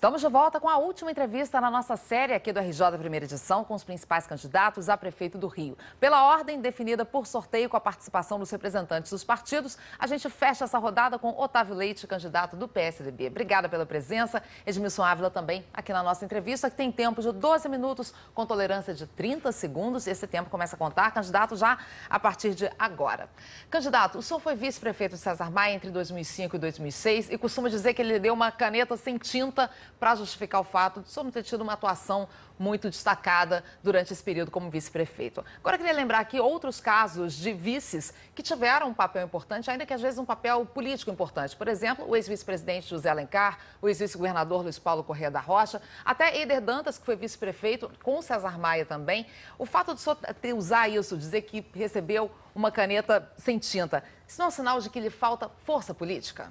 Estamos de volta com a última entrevista na nossa série aqui do RJ Primeira Edição com os principais candidatos a prefeito do Rio. Pela ordem definida por sorteio com a participação dos representantes dos partidos, a gente fecha essa rodada com Otávio Leite, candidato do PSDB. Obrigada pela presença. Edmilson Ávila também aqui na nossa entrevista, que tem tempo de 12 minutos com tolerância de 30 segundos. Esse tempo começa a contar, candidato, já a partir de agora. Candidato, o senhor foi vice-prefeito de César Maia entre 2005 e 2006 e costuma dizer que ele deu uma caneta sem tinta para justificar o fato de o senhor não ter tido uma atuação muito destacada durante esse período como vice-prefeito. Agora, eu queria lembrar aqui outros casos de vices que tiveram um papel importante, ainda que às vezes um papel político importante. Por exemplo, o ex-vice-presidente José Alencar, o ex-vice-governador Luiz Paulo Corrêa da Rocha, até Eider Dantas, que foi vice-prefeito, com César Maia também. O fato de o senhor usar isso, dizer que recebeu uma caneta sem tinta, isso não é um sinal de que lhe falta força política?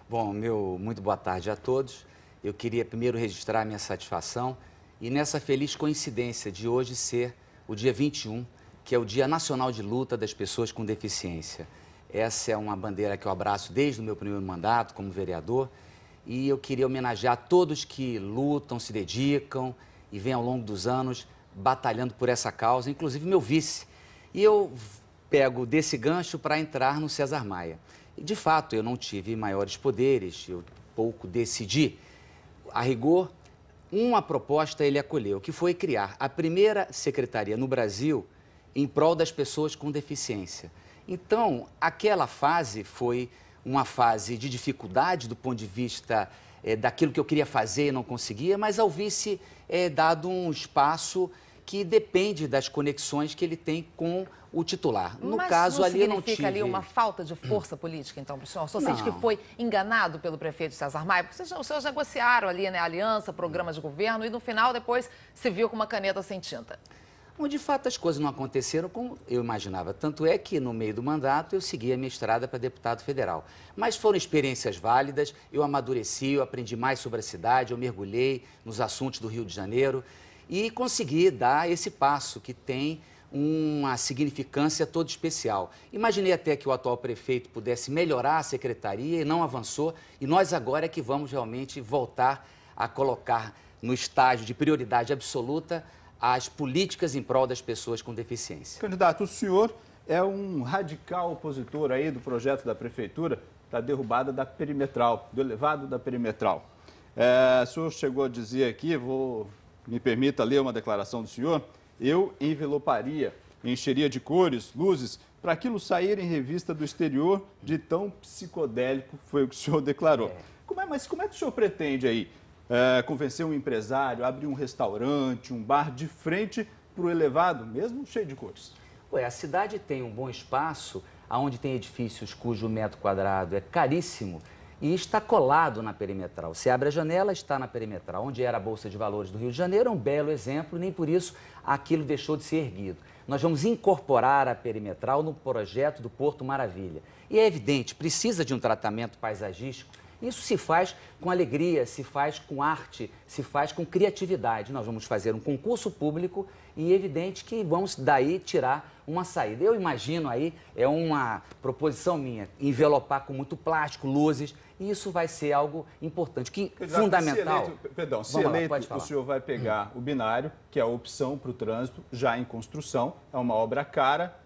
Bom, muito boa tarde a todos. Eu queria primeiro registrar a minha satisfação e nessa feliz coincidência de hoje ser o dia 21, que é o Dia Nacional de Luta das Pessoas com Deficiência. Essa é uma bandeira que eu abraço desde o meu primeiro mandato como vereador e eu queria homenagear todos que lutam, se dedicam e vêm ao longo dos anos batalhando por essa causa, inclusive meu vice. E eu pego desse gancho para entrar no César Maia. E, de fato, eu não tive maiores poderes, eu pouco decidi. A rigor, uma proposta ele acolheu, que foi criar a primeira secretaria no Brasil em prol das pessoas com deficiência. Então, aquela fase foi uma fase de dificuldade do ponto de vista daquilo que eu queria fazer e não conseguia, mas ao vice dado um espaço que depende das conexões que ele tem com o titular. No caso ali, eu não tive... Mas significa ali uma falta de força política, então, para o senhor? O senhor sente que foi enganado pelo prefeito César Maia? Porque os senhores negociaram ali, né, aliança, programa de governo, e no final, depois, se viu com uma caneta sem tinta. Bom, de fato, as coisas não aconteceram como eu imaginava. Tanto é que, no meio do mandato, eu segui a minha estrada para deputado federal. Mas foram experiências válidas, eu amadureci, eu aprendi mais sobre a cidade, eu mergulhei nos assuntos do Rio de Janeiro e consegui dar esse passo que tem uma significância toda especial. Imaginei até que o atual prefeito pudesse melhorar a secretaria e não avançou. E nós agora é que vamos realmente voltar a colocar no estágio de prioridade absoluta as políticas em prol das pessoas com deficiência. Candidato, o senhor é um radical opositor aí do projeto da prefeitura da derrubada da perimetral, do elevado da perimetral. O senhor chegou a dizer aqui, me permita ler uma declaração do senhor, eu enveloparia, encheria de cores, luzes, para aquilo sair em revista do exterior de tão psicodélico, foi o que o senhor declarou. Mas como é que o senhor pretende aí convencer um empresário, abrir um restaurante, um bar de frente para o elevado, mesmo cheio de cores? A cidade tem um bom espaço, onde tem edifícios cujo metro quadrado é caríssimo, e está colado na perimetral. Você abre a janela, está na perimetral. Onde era a Bolsa de Valores do Rio de Janeiro, é um belo exemplo, nem por isso aquilo deixou de ser erguido. Nós vamos incorporar a perimetral no projeto do Porto Maravilha. E é evidente, precisa de um tratamento paisagístico. Isso se faz com alegria, se faz com arte, se faz com criatividade. Nós vamos fazer um concurso público e é evidente que vamos daí tirar uma saída. Eu imagino aí, é uma proposição minha, envelopar com muito plástico, luzes, e isso vai ser algo importante, fundamental. Se eleito, o senhor vai pegar o binário, que é a opção para o trânsito, já em construção, é uma obra cara.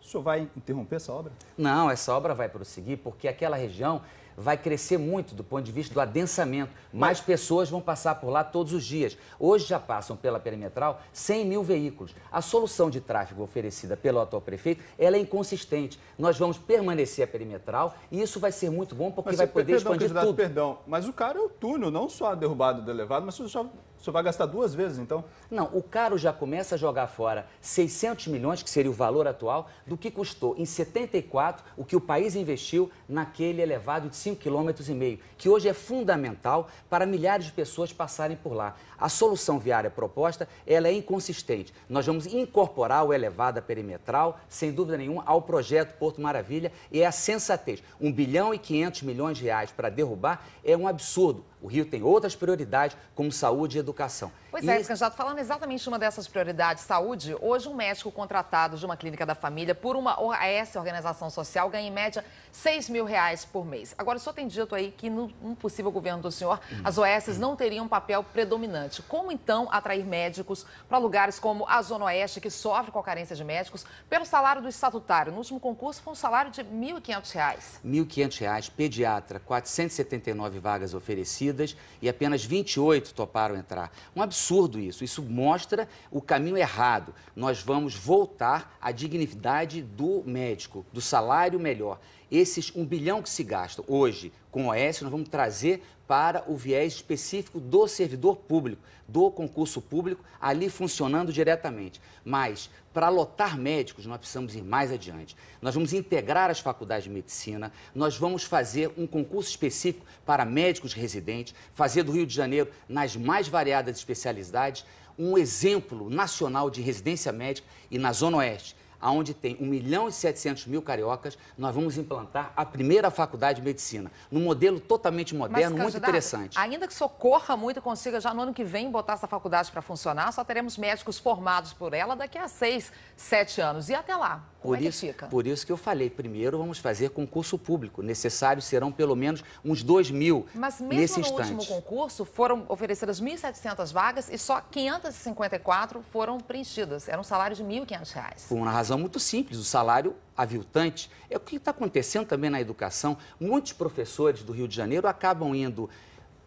O senhor vai interromper essa obra? Não, essa obra vai prosseguir, porque aquela região vai crescer muito do ponto de vista do adensamento. Mais pessoas vão passar por lá todos os dias. Hoje já passam pela perimetral 100 mil veículos. A solução de tráfego oferecida pelo atual prefeito, ela é inconsistente. Nós vamos permanecer a perimetral e isso vai ser muito bom porque vai poder expandir tudo. Perdão, mas o caro é o túnel, não só a derrubada do elevado, mas o senhor vai gastar duas vezes, então? Não, o caro já começa a jogar fora 600 milhões, que seria o valor atual, do que custou em 74 o que o país investiu naquele elevado de 5,5 km, que hoje é fundamental para milhares de pessoas passarem por lá. A solução viária proposta, ela é inconsistente. Nós vamos incorporar o elevado perimetral, sem dúvida nenhuma, ao projeto Porto Maravilha, e é a sensatez. 1,5 bilhão para derrubar é um absurdo. O Rio tem outras prioridades, como saúde e educação. Pois é, candidato, falando exatamente de uma dessas prioridades, saúde, hoje um médico contratado de uma clínica da família por uma OAS, Organização Social, ganha em média R$6 mil por mês. Agora, o senhor tem dito aí que no possível governo do senhor, as OAS não teriam um papel predominante. Como então atrair médicos para lugares como a Zona Oeste, que sofre com a carência de médicos, pelo salário do estatutário? No último concurso foi um salário de R$ 1.500. R$ 1.500, pediatra, 479 vagas oferecidas e apenas 28 toparam entrar. Um absurdo isso. Isso mostra o caminho errado. Nós vamos voltar à dignidade do médico, do salário melhor. Esses 1 bilhão que se gastam hoje com o OAS, nós vamos trazer para o viés específico do servidor público, do concurso público, ali funcionando diretamente. Mas, para lotar médicos, nós precisamos ir mais adiante. Nós vamos integrar as faculdades de medicina, nós vamos fazer um concurso específico para médicos residentes, fazer do Rio de Janeiro, nas mais variadas especialidades, um exemplo nacional de residência médica e na Zona Oeste, onde tem 1.700.000 cariocas, nós vamos implantar a primeira faculdade de medicina, num modelo totalmente moderno, muito interessante. Ainda que socorra muito e consiga já no ano que vem botar essa faculdade para funcionar, só teremos médicos formados por ela daqui a 6, 7 anos. E até lá, como é que fica? Por isso que eu falei, primeiro vamos fazer concurso público. Necessários serão pelo menos uns 2.000 Mas mesmo no último concurso, foram oferecidas 1.700 vagas e só 554 foram preenchidas. Era um salário de R$ 1.500. Por uma razão muito simples, o salário aviltante. É o que está acontecendo também na educação. Muitos professores do Rio de Janeiro acabam indo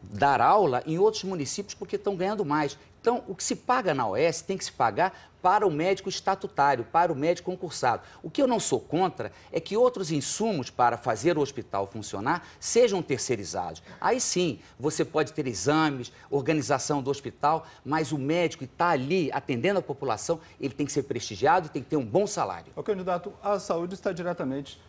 dar aula em outros municípios porque estão ganhando mais. Então, o que se paga na OAS tem que se pagar para o médico estatutário, para o médico concursado. O que eu não sou contra é que outros insumos para fazer o hospital funcionar sejam terceirizados. Aí sim, você pode ter exames, organização do hospital, mas o médico que está ali atendendo a população, ele tem que ser prestigiado e tem que ter um bom salário. O candidato, a saúde está diretamente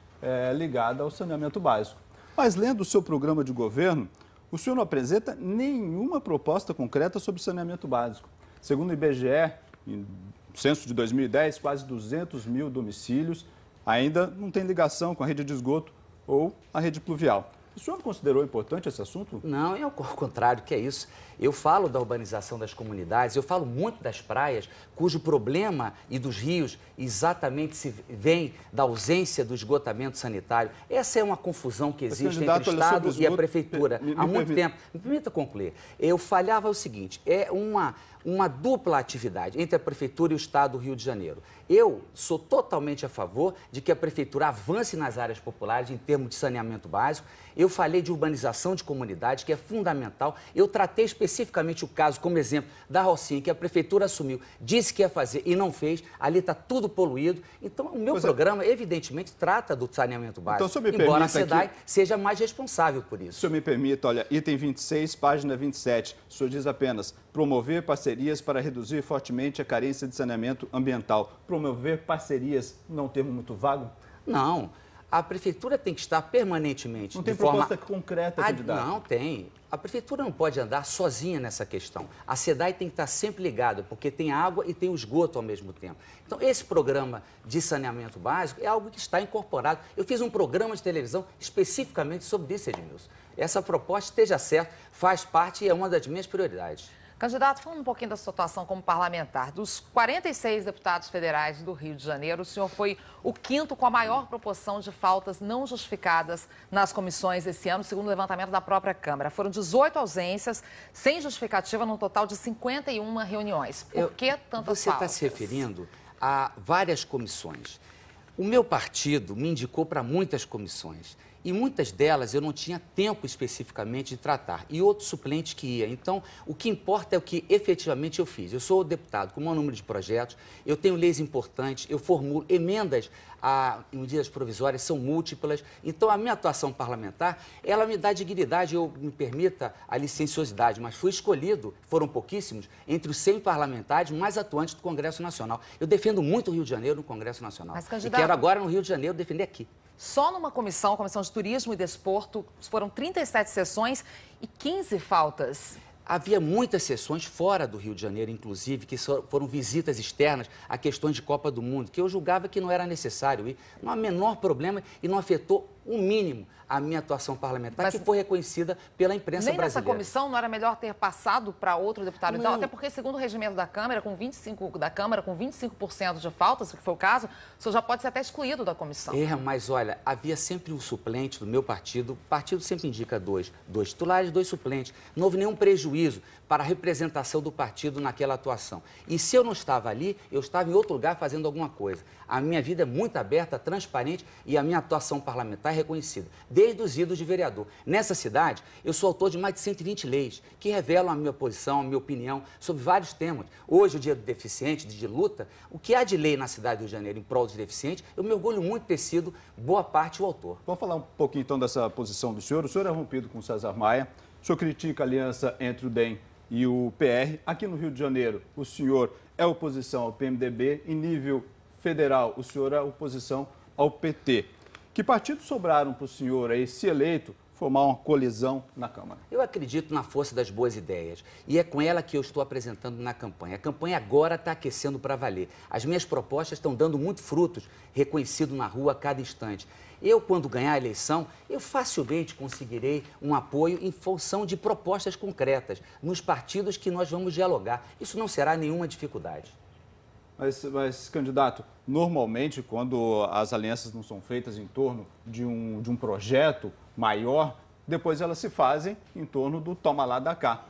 ligada ao saneamento básico. Mas lendo o seu programa de governo, o senhor não apresenta nenhuma proposta concreta sobre saneamento básico. Segundo o IBGE, no censo de 2010, quase 200 mil domicílios ainda não têm ligação com a rede de esgoto ou a rede pluvial. O senhor considerou importante esse assunto? Não, é ao contrário, que é isso. Eu falo da urbanização das comunidades, eu falo muito das praias, cujo problema e dos rios exatamente se vem da ausência do esgotamento sanitário. Essa é uma confusão que existe entre o Estado e a Prefeitura há muito tempo. Me permita concluir. Eu falhava o seguinte, é uma dupla atividade entre a Prefeitura e o Estado do Rio de Janeiro. Eu sou totalmente a favor de que a Prefeitura avance nas áreas populares em termos de saneamento básico. Eu falei de urbanização de comunidades, que é fundamental. Eu tratei especificamente o caso, como exemplo, da Rocinha, que a Prefeitura assumiu, disse que ia fazer e não fez. Ali está tudo poluído. Então, o meu programa, evidentemente, trata do saneamento básico, então, embora a SEDAI seja mais responsável por isso. Se eu me permita, olha, item 26, página 27, o senhor diz apenas promover parcerias para reduzir fortemente a carência de saneamento ambiental. Promover parcerias, não é um termo muito vago? Não. A Prefeitura tem que estar permanentemente... Não tem proposta concreta, candidato? Não, tem. A Prefeitura não pode andar sozinha nessa questão. A SEDAI tem que estar sempre ligada, porque tem água e tem o esgoto ao mesmo tempo. Então, esse programa de saneamento básico é algo que está incorporado. Eu fiz um programa de televisão especificamente sobre isso, Edmilson. Essa proposta esteja certa, faz parte e é uma das minhas prioridades. Candidato, falando um pouquinho da sua atuação como parlamentar, dos 46 deputados federais do Rio de Janeiro, o senhor foi o quinto com a maior proporção de faltas não justificadas nas comissões esse ano, segundo o levantamento da própria Câmara. Foram 18 ausências, sem justificativa, num total de 51 reuniões. Por que tantas faltas? Você está se referindo a várias comissões. O meu partido me indicou para muitas comissões. E muitas delas eu não tinha tempo especificamente de tratar, e outro suplente que ia. Então, o que importa é o que efetivamente eu fiz. Eu sou deputado com o maior número de projetos, eu tenho leis importantes, eu formulo emendas a medidas provisórias, são múltiplas. Então, a minha atuação parlamentar, ela me dá dignidade, eu me permita a licenciosidade, mas fui escolhido, foram pouquíssimos, entre os 100 parlamentares mais atuantes do Congresso Nacional. Eu defendo muito o Rio de Janeiro no Congresso Nacional. Mas, candidato, e quero agora no Rio de Janeiro defender aqui. Só numa comissão, Comissão de Turismo e Desporto, foram 37 sessões e 15 faltas. Havia muitas sessões fora do Rio de Janeiro, inclusive, que foram visitas externas a questões de Copa do Mundo, que eu julgava que não era necessário ir. Não há menor problema e não afetou o mínimo, a minha atuação parlamentar, Mas que foi reconhecida pela imprensa nem brasileira. nessa comissão não era melhor ter passado para outro deputado? Não. Então, até porque, segundo o regimento da Câmara, com 25% de faltas, que foi o caso, o senhor já pode ser até excluído da comissão. Mas olha, havia sempre um suplente do meu partido. O partido sempre indica dois titulares, 2 suplentes. Não houve nenhum prejuízo para a representação do partido naquela atuação. E se eu não estava ali, eu estava em outro lugar fazendo alguma coisa. A minha vida é muito aberta, transparente e a minha atuação parlamentar é reconhecida, desde os idos de vereador. Nessa cidade, eu sou autor de mais de 120 leis que revelam a minha posição, a minha opinião sobre vários temas. Hoje, o Dia do Deficiente, de luta, o que há de lei na cidade do Rio de Janeiro em prol dos deficientes, eu me orgulho muito de ter sido, boa parte, o autor. Vamos falar um pouquinho, então, dessa posição do senhor. O senhor é rompido com o César Maia, o senhor critica a aliança entre o DEM e o PR. Aqui no Rio de Janeiro, o senhor é oposição ao PMDB. Em nível federal, o senhor é oposição ao PT. Que partidos sobraram para o senhor aí, se eleito, formar uma colisão na Câmara? Eu acredito na força das boas ideias e é com ela que eu estou apresentando na campanha. A campanha agora está aquecendo para valer. As minhas propostas estão dando muito frutos, reconhecido na rua a cada instante. Eu, quando ganhar a eleição, eu facilmente conseguirei um apoio em função de propostas concretas nos partidos que nós vamos dialogar. Isso não será nenhuma dificuldade. Mas, candidato, normalmente, quando as alianças não são feitas em torno de um projeto maior, depois elas se fazem em torno do toma lá da cá.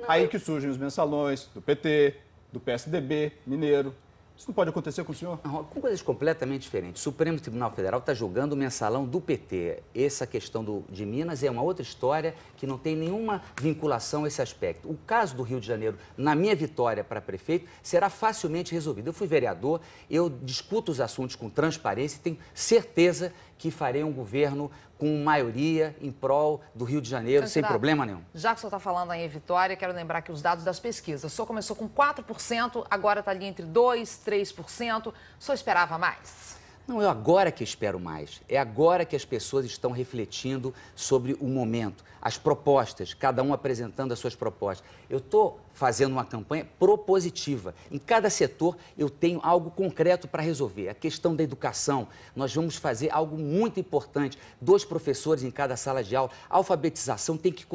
Aí que surgem os mensalões do PT, do PSDB, mineiro. Isso não pode acontecer com o senhor? Não, com coisas completamente diferentes. O Supremo Tribunal Federal está julgando o mensalão do PT. Essa questão de Minas é uma outra história que não tem nenhuma vinculação a esse aspecto. O caso do Rio de Janeiro, na minha vitória para prefeito, será facilmente resolvido. Eu fui vereador, eu discuto os assuntos com transparência e tenho certeza que farei um governo com maioria em prol do Rio de Janeiro, sem problema nenhum. Já que o senhor está falando aí em vitória, quero lembrar que os dados das pesquisas. O senhor começou com 4%, agora está ali entre 2%, 3%. O senhor esperava mais? Não, é agora que espero mais. É agora que as pessoas estão refletindo sobre o momento, as propostas, cada um apresentando as suas propostas. Eu estou fazendo uma campanha propositiva. Em cada setor eu tenho algo concreto para resolver. A questão da educação, nós vamos fazer algo muito importante. 2 professores em cada sala de aula. A alfabetização tem que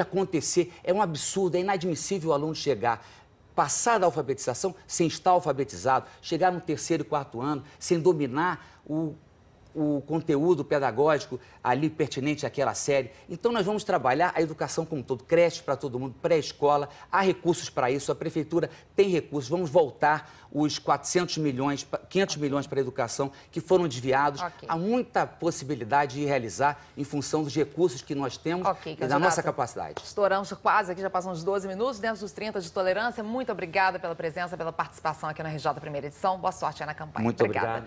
acontecer. É um absurdo, é inadmissível o aluno chegar passar da alfabetização sem estar alfabetizado, chegar no 3º e 4º ano sem dominar o conteúdo pedagógico ali pertinente àquela série. Então, nós vamos trabalhar a educação como um todo, creche para todo mundo, pré-escola, há recursos para isso, a Prefeitura tem recursos, vamos voltar os 500 milhões para a educação que foram desviados. Há muita possibilidade de realizar em função dos recursos que nós temos e da nossa capacidade. Estouramos quase aqui, já passamos 12 minutos, dentro dos 30 de tolerância. Muito obrigada pela presença, pela participação aqui na RJ Primeira Edição. Boa sorte aí na campanha. Muito obrigado.